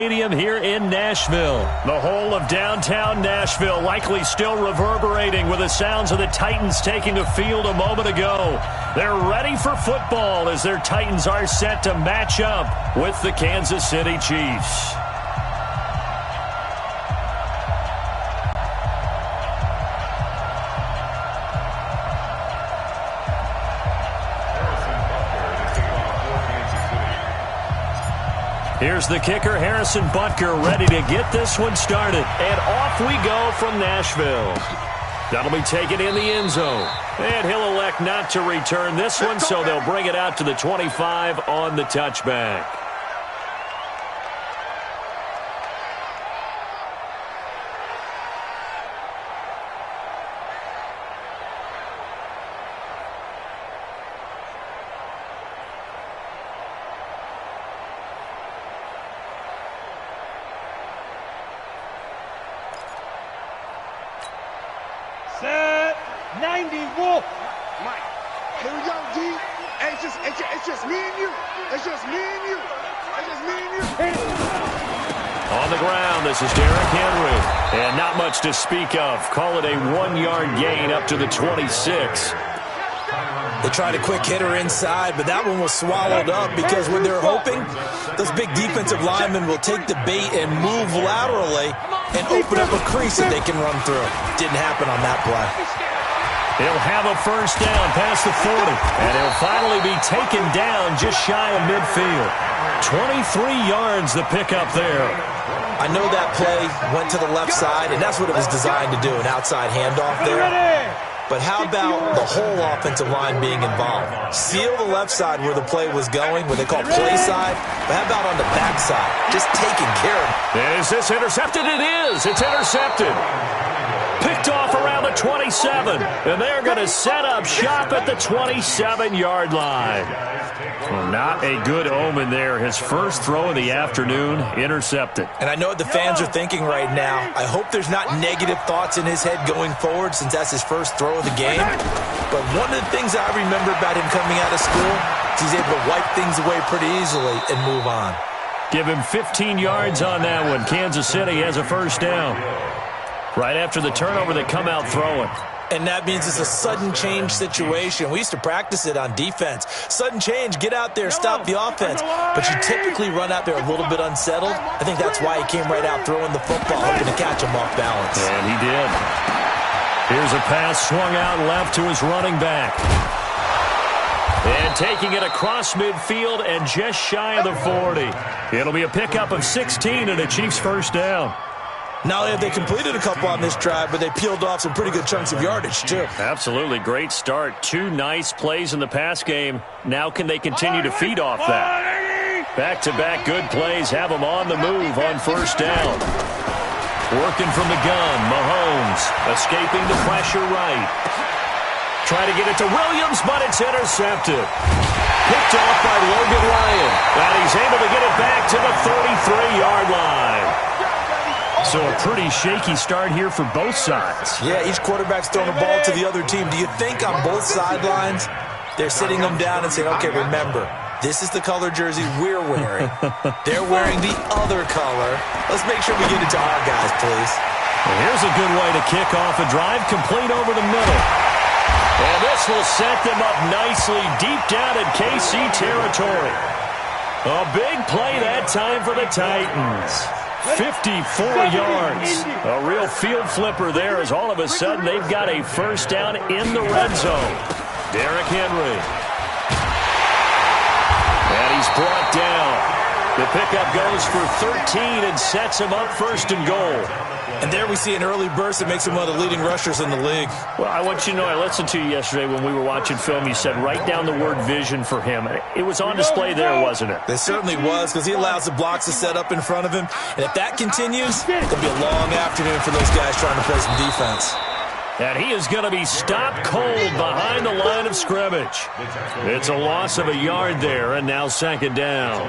Stadium here in Nashville. The whole of downtown Nashville likely still reverberating with the sounds of the Titans taking the field a moment ago. They're ready for football as their Titans are set to match up with the Kansas City Chiefs. Here's the kicker, Harrison Butker, ready to get this one started. And off we go from Nashville. That'll be taken in the end zone. And he'll elect not to return this one, so they'll bring it out to the 25 on the touchback. Set 90 Wolf. Mike, here we go, G. Hey, it's just me and you. It's just me and you. It's just me and you. On the ground, this is Derrick Henry. And not much to speak of. Call it a 1-yard gain up to the 26. They tried a quick hitter inside, but that one was swallowed up because what they're hoping, those big defensive linemen will take the bait and move laterally and open up a crease that they can run through. Didn't happen on that play. He'll have a first down past the 40, and he'll finally be taken down just shy of midfield. 23 yards the pickup there. I know that play went to the left side, and that's what it was designed to do, an outside handoff there. But how about the whole offensive line being involved? Seal the left side where the play was going, what they call play side. But how about on the back side? Just taking care of it. Is this intercepted? It is. It's intercepted. Picked off around the 27. And they're going to set up shop at the 27-yard line. Well, not a good omen there. His first throw of the afternoon, intercepted. And I know what the fans are thinking right now. I hope there's not negative thoughts in his head going forward since that's his first throw of the game. But one of the things I remember about him coming out of school is he's able to wipe things away pretty easily and move on. Give him 15 yards on that one. Kansas City has a first down. Right after the turnover, they come out throwing. And that means it's a sudden change situation. We used to practice it on defense. Sudden change, get out there, stop the offense. But you typically run out there a little bit unsettled. I think that's why he came right out throwing the football, hoping to catch him off balance. And he did. Here's a pass swung out left to his running back. And taking it across midfield and just shy of the 40. It'll be a pickup of 16 and a Chiefs first down. Not only have they completed a couple on this drive, but they peeled off some pretty good chunks of yardage, too. Absolutely. Great start. 2 nice plays in the pass game. Now can they continue to feed off that? Back-to-back good plays have them on the move on first down. Working from the gun, Mahomes escaping the pressure right. Try to get it to Williams, but it's intercepted. Picked off by Logan Ryan. And he's able to get it back to the 33-yard line. So a pretty shaky start here for both sides. Yeah, each quarterback's throwing a ball to the other team. Do you think on both sidelines they're sitting them down and saying, okay, remember, this is the color jersey we're wearing. They're wearing the other color. Let's make sure we get it to our guys, please. Well, here's a good way to kick off a drive, complete over the middle. And this will set them up nicely deep down in KC territory. A big play that time for the Titans. 54 yards. A real field flipper there as all of a sudden they've got a first down in the red zone. Derrick Henry. And he's brought down. The pickup goes for 13 and sets him up first and goal. And there we see an early burst that makes him one of the leading rushers in the league. Well, I want you to know, I listened to you yesterday when we were watching film. You said write down the word vision for him. It was on display there, wasn't it? It certainly was, because he allows the blocks to set up in front of him. And if that continues, it'll be a long afternoon for those guys trying to play some defense. And he is going to be stopped cold behind the line of scrimmage. It's a loss of a yard there, and now second down.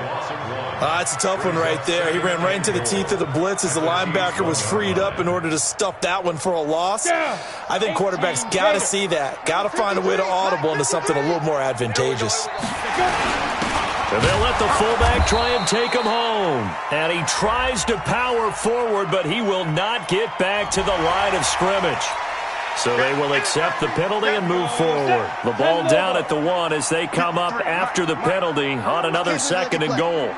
It's a tough one right there. He ran right into the teeth of the blitz as the linebacker was freed up in order to stuff that one for a loss. I think quarterbacks got to see that. Got to find a way to audible into something a little more advantageous. And they'll let the fullback try and take him home. And he tries to power forward, but he will not get back to the line of scrimmage. So they will accept the penalty and move forward. The ball down at the 1 as they come up after the penalty on another 2nd and goal.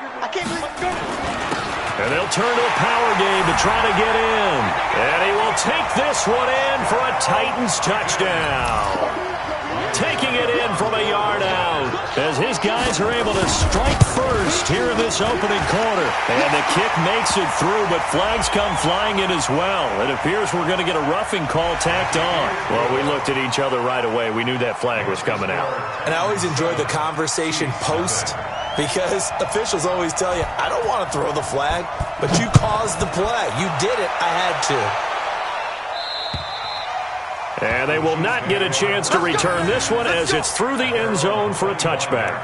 And they'll turn to a power game to try to get in. And he will take this one in for a Titans touchdown. Taking it in from a yard out as his guys are able to strike first here in this opening quarter. And the kick makes it through, but flags come flying in as well. It appears we're going to get a roughing call tacked on. Well, we looked at each other right away. We knew that flag was coming out. And I always enjoy the conversation post because officials always tell you, I don't want to throw the flag, but you caused the play. You did it. I had to. And they will not get a chance to return this one as it's through the end zone for a touchback.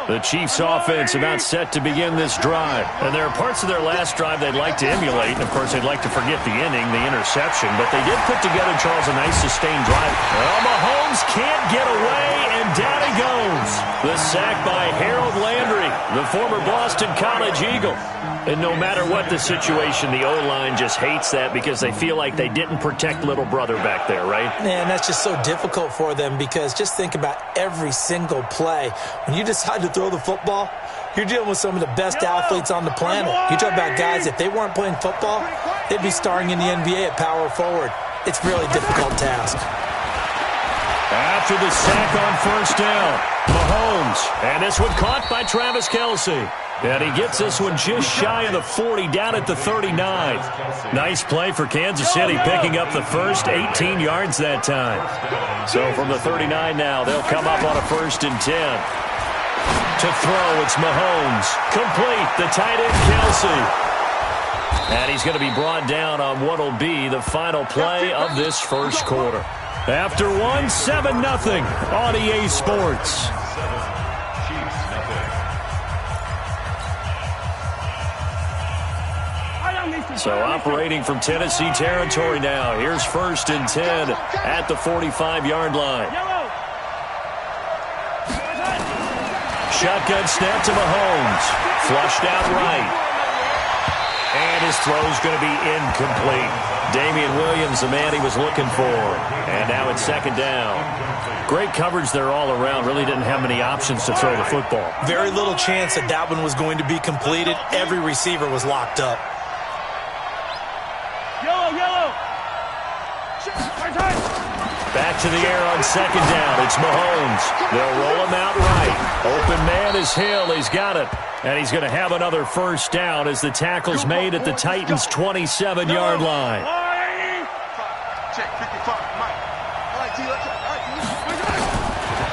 The Chiefs' offense about set to begin this drive. And there are parts of their last drive they'd like to emulate. And, of course, they'd like to forget the inning, the interception. But they did put together, Charles, a nice sustained drive. Well, Mahomes can't get away, and down he goes. The sack by Harold Landry, the former Boston College Eagle. And no matter what the situation, the O-line just hates that because they feel like they didn't protect little brother back there, right? Man, that's just so difficult for them because just think about every single play. When you decide to throw the football, you're dealing with some of the best athletes on the planet. You talk about guys, if they weren't playing football, they'd be starring in the NBA at power forward. It's a really difficult task. After the sack on first down, Mahomes. And this one caught by Travis Kelce. And he gets this one just shy of the 40, down at the 39. Nice play for Kansas City, picking up the first 18 yards that time. So from the 39 now, they'll come up on a 1st and 10. To throw, it's Mahomes. Complete, the tight end Kelce. And he's going to be brought down on what will be the final play of this first quarter. After 7-0 on EA Sports. So operating from Tennessee territory now. Here's 1st and 10 at the 45-yard line. Shotgun snap to Mahomes. Flushed out right. And his throw's going to be incomplete. Damian Williams, the man he was looking for. And now it's 2nd down. Great coverage there all around. Really didn't have many options to throw the football. Very little chance that that one was going to be completed. Every receiver was locked up. Back to the air on 2nd down. It's Mahomes. They'll roll him out right. Open man is Hill. He's got it. And he's going to have another 1st down as the tackle's made at the Titans' 27-yard line.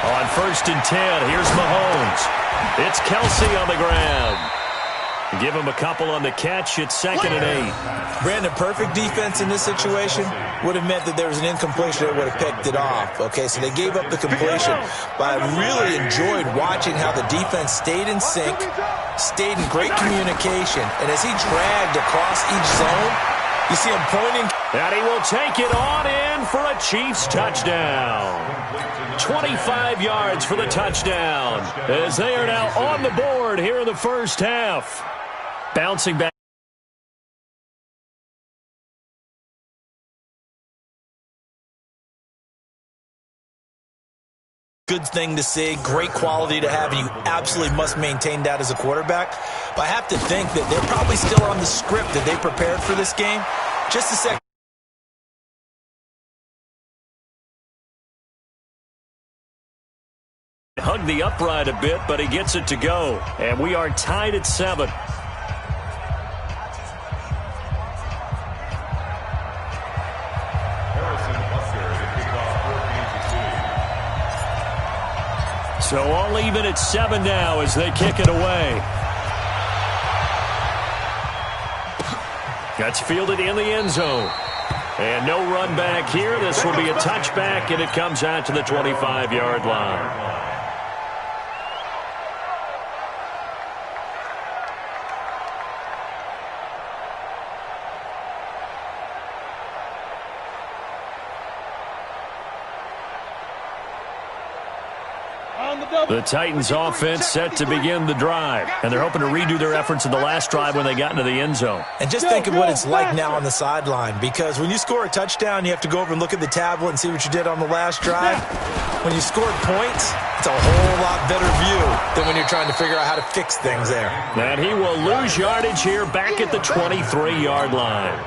On 1st and 10, here's Mahomes. It's Kelce on the ground. Give him a couple on the catch. It's 2nd and 8. Brandon, perfect defense in this situation would have meant that there was an incompletion that would have picked it off. Okay, so they gave up the completion. But I really enjoyed watching how the defense stayed in sync, stayed in great communication. And as he dragged across each zone, you see him pointing. And he will take it on in for a Chiefs touchdown. 25 yards for the touchdown as they are now on the board here in the first half. Bouncing back. Good thing to see, great quality to have, and you absolutely must maintain that as a quarterback. But I have to think that they're probably still on the script that they prepared for this game. Just a second. Hugged the upright a bit, but he gets it to go. And we are tied at 7. So all even at 7 now as they kick it away. That's fielded in the end zone. And no run back here. This will be a touchback, and it comes out to the 25-yard line. The Titans offense set to begin the drive, and they're hoping to redo their efforts in the last drive when they got into the end zone. And just think of what it's like now on the sideline, because when you score a touchdown, you have to go over and look at the tablet and see what you did on the last drive. When you scored points, it's a whole lot better view than when you're trying to figure out how to fix things there. And he will lose yardage here back at the 23-yard line.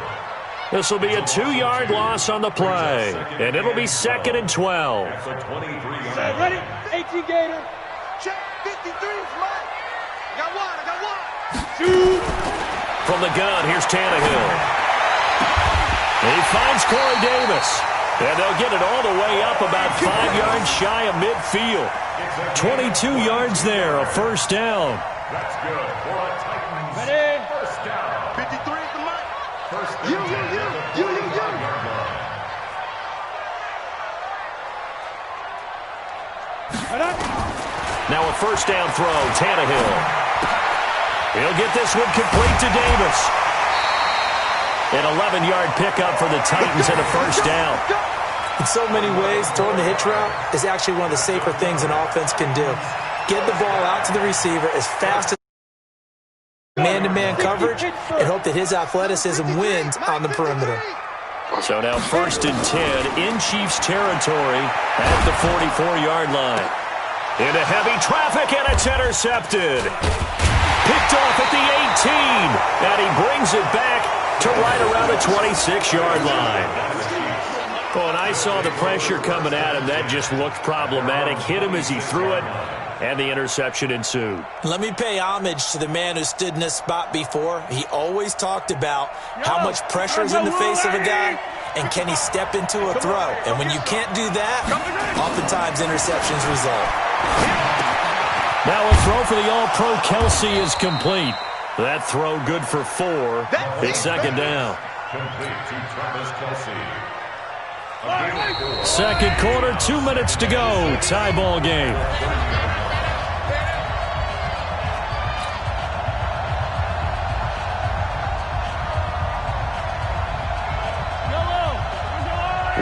This will be a 2-yard loss on the play, and it'll be 2nd and 12. Ready? 18 Gator. Check 53, Mike. Got one. Shoot. From the gun, here's Tannehill. He finds Corey Davis. And they'll get it all the way up about 5 yards shy of midfield. 22 yards there, a first down. That's good for a Titans Ready? first down. 53 to Mike. First down. You. Now a first down throw, Tannehill. He'll get this one complete to Davis. An 11-yard pickup for the Titans and a first down. In so many ways, throwing the hitch route is actually one of the safer things an offense can do. Get the ball out to the receiver as fast as man-to-man coverage and hope that his athleticism wins on the perimeter. So now 1st and 10 in Chiefs territory at the 44-yard line. Into heavy traffic, and it's intercepted. Picked off at the 18, and he brings it back to right around the 26-yard line. Oh, and I saw the pressure coming at him. That just looked problematic. Hit him as he threw it, and the interception ensued. Let me pay homage to the man who stood in this spot before. He always talked about how much pressure is in the face of a guy, and can he step into a throw. And when you can't do that, oftentimes interceptions result. Now a throw for the All-Pro Kelsey is complete. That throw good for 4. It's 2nd down. Complete to Travis Kelsey. Second quarter, 2 minutes to go. Tie ball game.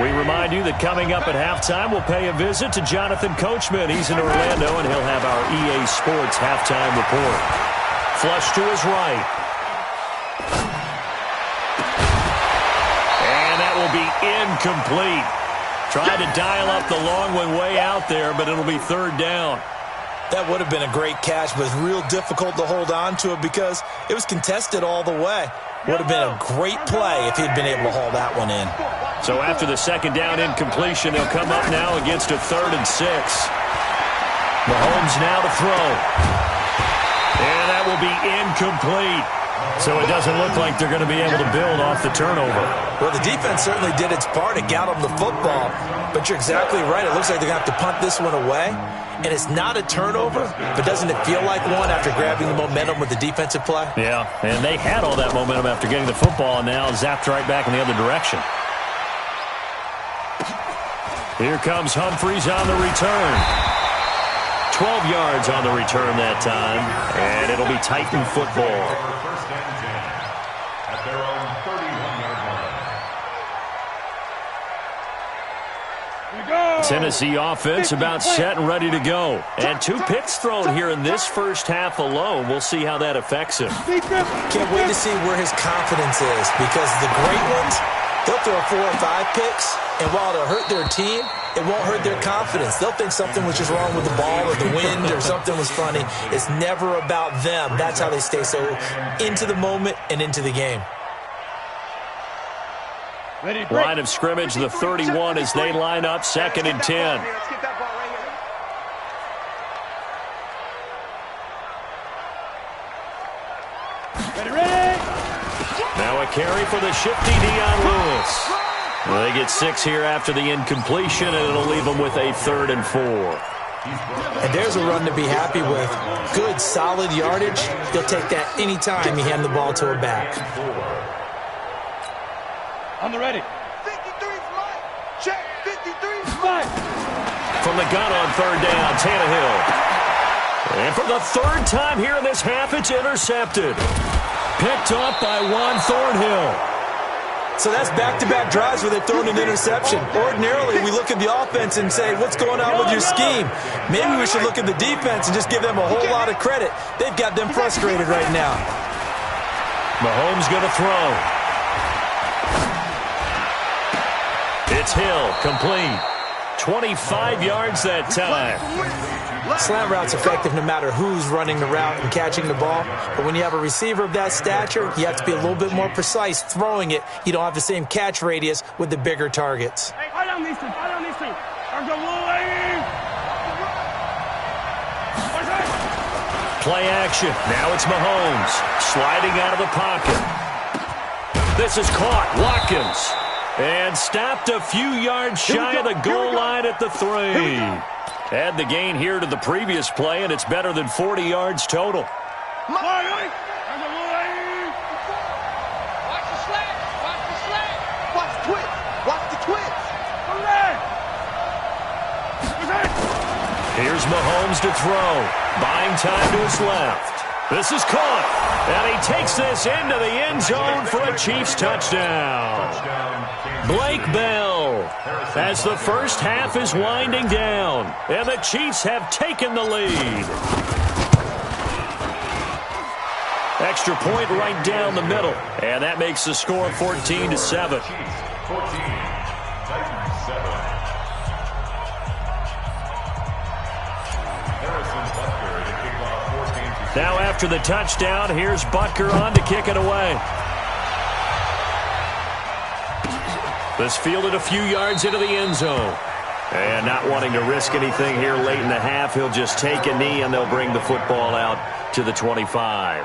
We remind you that coming up at halftime, we'll pay a visit to Jonathan Coachman. He's in Orlando, and he'll have our EA Sports halftime report. Flush to his right. And that will be incomplete. Tried to dial up the long one way out there, but it'll be 3rd down. That would have been a great catch, but it's real difficult to hold on to it because it was contested all the way. Would have been a great play if he'd been able to haul that one in. So after the 2nd down incompletion, they'll come up now against a 3rd and 6. Mahomes now to throw. And that will be incomplete. So it doesn't look like they're going to be able to build off the turnover. Well, the defense certainly did its part. It got them the football. But you're exactly right. It looks like they're going to have to punt this one away. And it's not a turnover, but doesn't it feel like one after grabbing the momentum with the defensive play? Yeah, and they had all that momentum after getting the football, and now zapped right back in the other direction. Here comes Humphries on the return. 12 yards on the return that time, and it'll be Titan football. First and 10 at their own 31-yard line. Tennessee offense about set and ready to go. And 2 picks thrown here in this first half alone. We'll see how that affects him. Can't wait to see where his confidence is, because the great ones, they'll throw 4 or 5 picks, and while it'll hurt their team, it won't hurt their confidence. They'll think something was just wrong with the ball or the wind or something was funny. It's never about them. That's how they stay so into the moment and into the game. Line of scrimmage, the 31 as they line up, 2nd and 10. Now a carry for the shifty Dion Lewis. Well, they get 6 here after the incompletion, and it'll leave them with a 3rd and 4. And there's a run to be happy with. Good, solid yardage. He'll take that any time you hand the ball to a back. On the ready. 53 Mike. Check 53 Mike. From the gun on 3rd down, Tannehill. And for the 3rd time here in this half, it's intercepted. Picked up by Juan Thornhill. So that's back-to-back drives where they've thrown an interception. Ordinarily, we look at the offense and say, what's going on with your scheme? Maybe we should look at the defense and just give them a whole lot of credit. They've got them frustrated right now. Mahomes going to throw. It's Hill, complete. 25 yards that time. Slant route's effective no matter who's running the route and catching the ball. But when you have a receiver of that stature, you have to be a little bit more precise throwing it. You don't have the same catch radius with the bigger targets. Play action. Now it's Mahomes sliding out of the pocket. This is caught. Watkins. And stopped a few yards shy of the goal line at the 3. Add the gain here to the previous play, and it's better than 40 yards total. Watch the slant. Watch the slant. Watch the twitch. Watch the twitch. Here's Mahomes to throw. Buying time to his left. This is caught. And he takes this into the end zone for a Chiefs touchdown. Blake Bell, as the first half is winding down, and the Chiefs have taken the lead. Extra point right down the middle, and that makes the score 14-7. Now after the touchdown, here's Butker on to kick it away. This fielded a few yards into the end zone. And not wanting to risk anything here late in the half, he'll just take a knee and they'll bring the football out to the 25.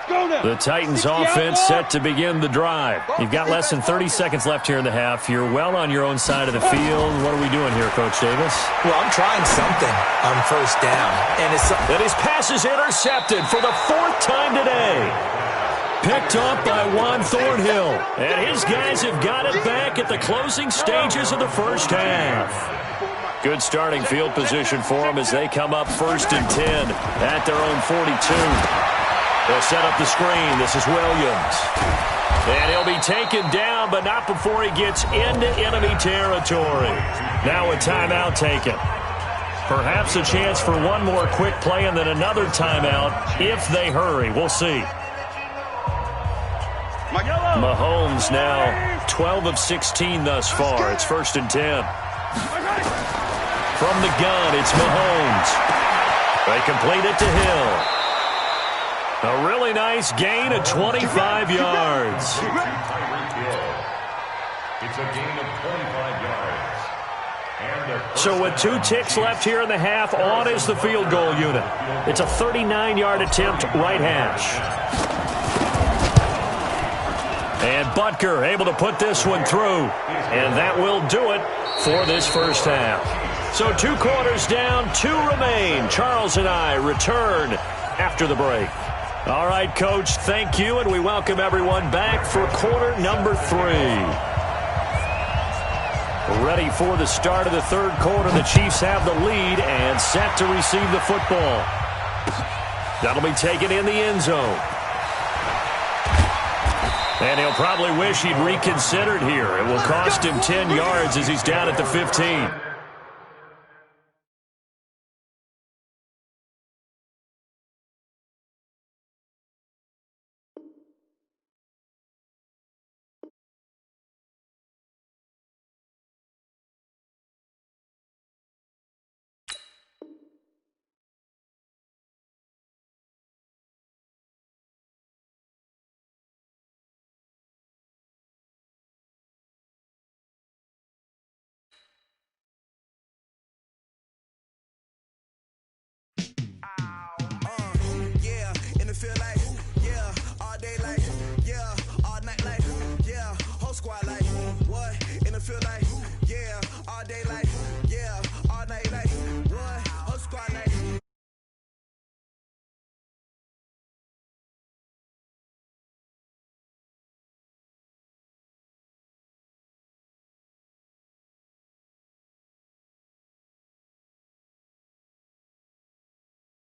The Titans offense set to begin the drive. You've got less than 30 seconds left here in the half. You're well on your own side of the field. What are we doing here, Coach Davis? Well, I'm trying something on first down. And his pass is intercepted for the 4th time today. Picked up by Juan Thornhill. And his guys have got it back at the closing stages of the first half. Good starting field position for them as they come up 1st and 10 at their own 42. They'll set up the screen. This is Williams. And he'll be taken down, but not before he gets into enemy territory. Now a timeout taken. Perhaps a chance for one more quick play and then another timeout if they hurry. We'll see. Mahomes now 12 of 16 thus far. It's 1st and 10. From the gun, it's Mahomes. They complete it to Hill. A really nice gain of 25 yards. It's a gain of 25 yards. So with 2 ticks left here in the half, on is the field goal unit. It's a 39-yard attempt right hash. And Butker able to put this one through. And that will do it for this first half. So 2 quarters down, 2 remain. Charles and I return after the break. All right, Coach, thank you, and we welcome everyone back for quarter number 3. Ready for the start of the 3rd quarter. The Chiefs have the lead and set to receive the football. That'll be taken in the end zone. And he'll probably wish he'd reconsidered here. It will cost him 10 yards as he's down at the 15.